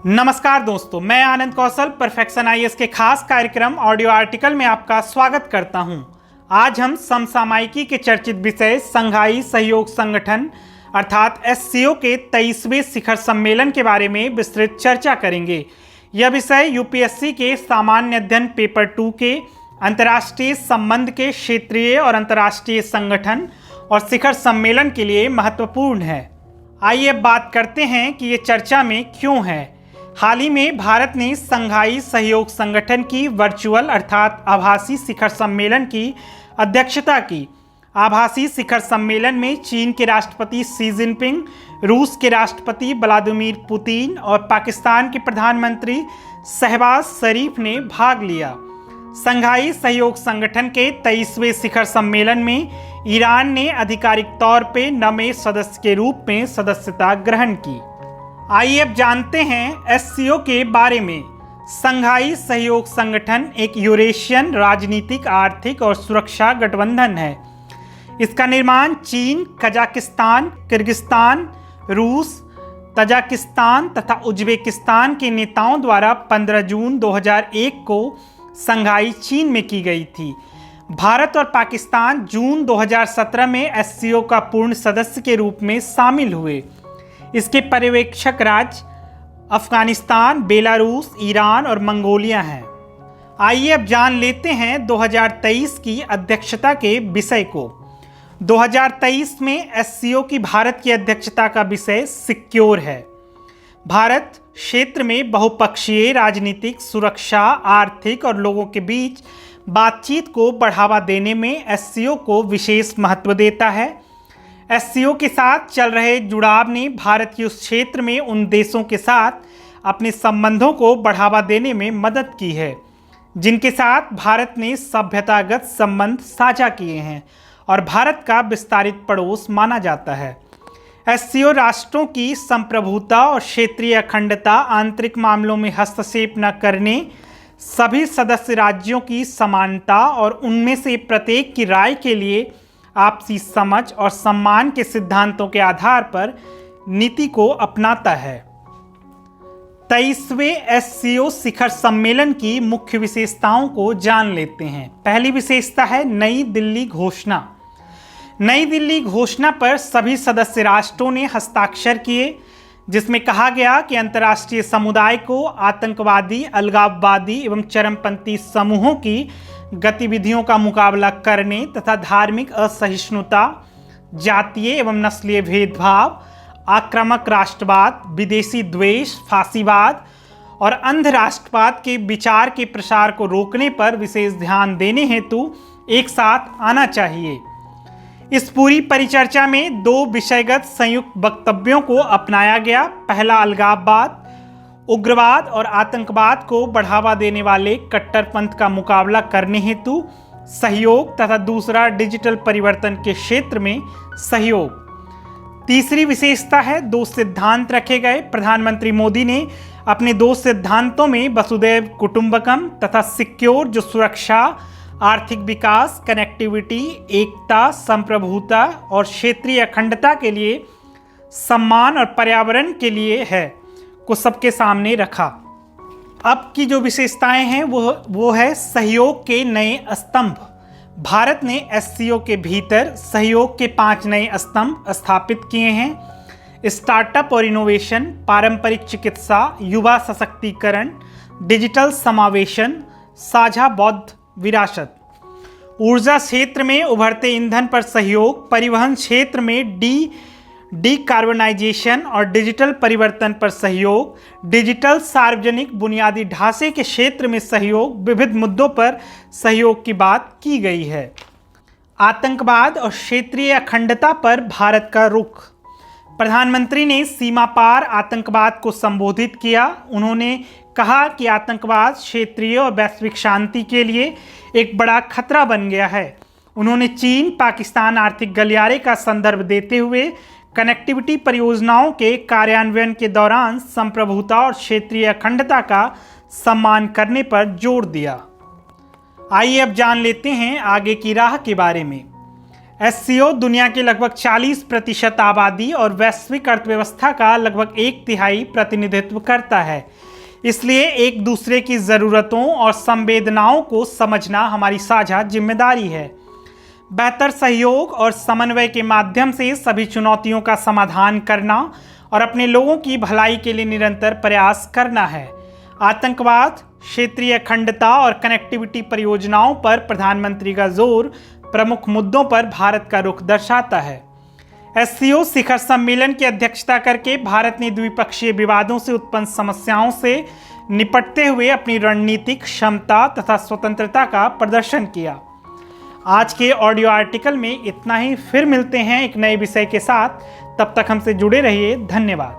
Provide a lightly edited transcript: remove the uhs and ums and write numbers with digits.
नमस्कार दोस्तों, मैं आनंद कौशल परफेक्शन आईएएस के खास कार्यक्रम ऑडियो आर्टिकल में आपका स्वागत करता हूं। आज हम समसामयिकी के चर्चित विषय संघाई सहयोग संगठन अर्थात एससीओ के 23वें शिखर सम्मेलन के बारे में विस्तृत चर्चा करेंगे। यह विषय यूपीएससी के सामान्य अध्ययन पेपर 2 के अंतर्राष्ट्रीय संबंध के क्षेत्रीय और अंतर्राष्ट्रीय संगठन और शिखर सम्मेलन के लिए महत्वपूर्ण है। आइए अब बात करते हैं कि ये चर्चा में क्यों है। हाल ही में भारत ने संघाई सहयोग संगठन की वर्चुअल अर्थात आभासी शिखर सम्मेलन की अध्यक्षता की। आभासी शिखर सम्मेलन में चीन के राष्ट्रपति शी जिनपिंग, रूस के राष्ट्रपति व्लादिमीर पुतिन और पाकिस्तान के प्रधानमंत्री शहबाज शरीफ ने भाग लिया। संघाई सहयोग संगठन के 23वें शिखर सम्मेलन में ईरान ने आधिकारिक तौर पर नवे सदस्य के रूप में सदस्यता ग्रहण की। आइए अब जानते हैं एससीओ के बारे में। संघाई सहयोग संगठन एक यूरेशियन राजनीतिक, आर्थिक और सुरक्षा गठबंधन है। इसका निर्माण चीन, कजाकिस्तान, किर्गिस्तान, रूस, तजाकिस्तान तथा उज्बेकिस्तान के नेताओं द्वारा 15 जून 2001 को संघाई चीन में की गई थी। भारत और पाकिस्तान जून 2017 में एससीओ का पूर्ण सदस्य के रूप में शामिल हुए। इसके पर्यवेक्षक राज्य अफगानिस्तान, बेलारूस, ईरान और मंगोलिया हैं। आइए अब जान लेते हैं 2023 की अध्यक्षता के विषय को। 2023 में एससीओ की भारत की अध्यक्षता का विषय सिक्योर है। भारत क्षेत्र में बहुपक्षीय राजनीतिक, सुरक्षा, आर्थिक और लोगों के बीच बातचीत को बढ़ावा देने में एससीओ को विशेष महत्व देता है। एससीओ के साथ चल रहे जुड़ाव ने भारत की उस क्षेत्र में उन देशों के साथ अपने संबंधों को बढ़ावा देने में मदद की है जिनके साथ भारत ने सभ्यतागत संबंध साझा किए हैं और भारत का विस्तारित पड़ोस माना जाता है। एससीओ राष्ट्रों की संप्रभुता और क्षेत्रीय अखंडता, आंतरिक मामलों में हस्तक्षेप न करने, सभी सदस्य राज्यों की समानता और उनमें से प्रत्येक की राय के लिए आपसी समझ और सम्मान के सिद्धांतों के आधार पर नीति को अपनाता है। 23वें एससीओ शिखर सम्मेलन की मुख्य विशेषताओं को जान लेते हैं। पहली विशेषता है नई दिल्ली घोषणा। नई दिल्ली घोषणा पर सभी सदस्य राष्ट्रों ने हस्ताक्षर किए, जिसमें कहा गया कि अंतर्राष्ट्रीय समुदाय को आतंकवादी, अलगाववादी एवं चरमपंथी समूहों की गतिविधियों का मुकाबला करने तथा धार्मिक असहिष्णुता, जातीय एवं नस्लीय भेदभाव, आक्रामक राष्ट्रवाद, विदेशी द्वेष, फांसीवाद और अंध राष्ट्रवाद के विचार के प्रसार को रोकने पर विशेष ध्यान देने हेतु एक साथ आना चाहिए। इस पूरी परिचर्चा में 2 विषयगत संयुक्त वक्तव्यों को अपनाया गया। पहला, अलगाववाद, उग्रवाद और आतंकवाद को बढ़ावा देने वाले कट्टरपंथ का मुकाबला करने हेतु सहयोग तथा दूसरा, डिजिटल परिवर्तन के क्षेत्र में सहयोग। तीसरी विशेषता है 2 सिद्धांत रखे गए। प्रधानमंत्री मोदी ने अपने 2 सिद्धांतों में वसुधैव कुटुंबकम तथा सिक्योर, जो सुरक्षा, आर्थिक विकास, कनेक्टिविटी, एकता, संप्रभुता और क्षेत्रीय अखंडता के लिए सम्मान और पर्यावरण के लिए है, को सबके सामने रखा। अब की जो विशेषताएं हैं वो है सहयोग के नए स्तंभ। भारत ने एससीओ के भीतर सहयोग के 5 नए स्तंभ स्थापित किए हैं। स्टार्टअप और इनोवेशन, पारंपरिक चिकित्सा, युवा सशक्तिकरण, डिजिटल समावेशन, साझा बौद्ध विरासत। ऊर्जा क्षेत्र में उभरते ईंधन पर सहयोग, परिवहन क्षेत्र में डीकार्बनाइजेशन और डिजिटल परिवर्तन पर सहयोग, डिजिटल सार्वजनिक बुनियादी ढांचे के क्षेत्र में सहयोग, विविध मुद्दों पर सहयोग की बात की गई है। आतंकवाद और क्षेत्रीय अखंडता पर भारत का रुख। प्रधानमंत्री ने सीमा पार आतंकवाद को संबोधित किया। उन्होंने कहा कि आतंकवाद क्षेत्रीय और वैश्विक शांति के लिए एक बड़ा खतरा बन गया है। उन्होंने चीन पाकिस्तान आर्थिक गलियारे का संदर्भ देते हुए कनेक्टिविटी परियोजनाओं के कार्यान्वयन के दौरान संप्रभुता और क्षेत्रीय अखंडता का सम्मान करने पर जोर दिया। आइए अब जान लेते हैं आगे की राह के बारे में। एससीओ दुनिया की लगभग 40% आबादी और वैश्विक अर्थव्यवस्था का लगभग 1/3 प्रतिनिधित्व करता है। इसलिए एक दूसरे की ज़रूरतों और संवेदनाओं को समझना हमारी साझा जिम्मेदारी है। बेहतर सहयोग और समन्वय के माध्यम से सभी चुनौतियों का समाधान करना और अपने लोगों की भलाई के लिए निरंतर प्रयास करना है। आतंकवाद, क्षेत्रीय अखंडता और कनेक्टिविटी परियोजनाओं पर प्रधानमंत्री का जोर प्रमुख मुद्दों पर भारत का रुख दर्शाता है। एससीओ शिखर सम्मेलन की अध्यक्षता करके भारत ने द्विपक्षीय विवादों से उत्पन्न समस्याओं से निपटते हुए अपनी रणनीतिक क्षमता तथा स्वतंत्रता का प्रदर्शन किया। आज के ऑडियो आर्टिकल में इतना ही। फिर मिलते हैं एक नए विषय के साथ। तब तक हमसे जुड़े रहिए। धन्यवाद।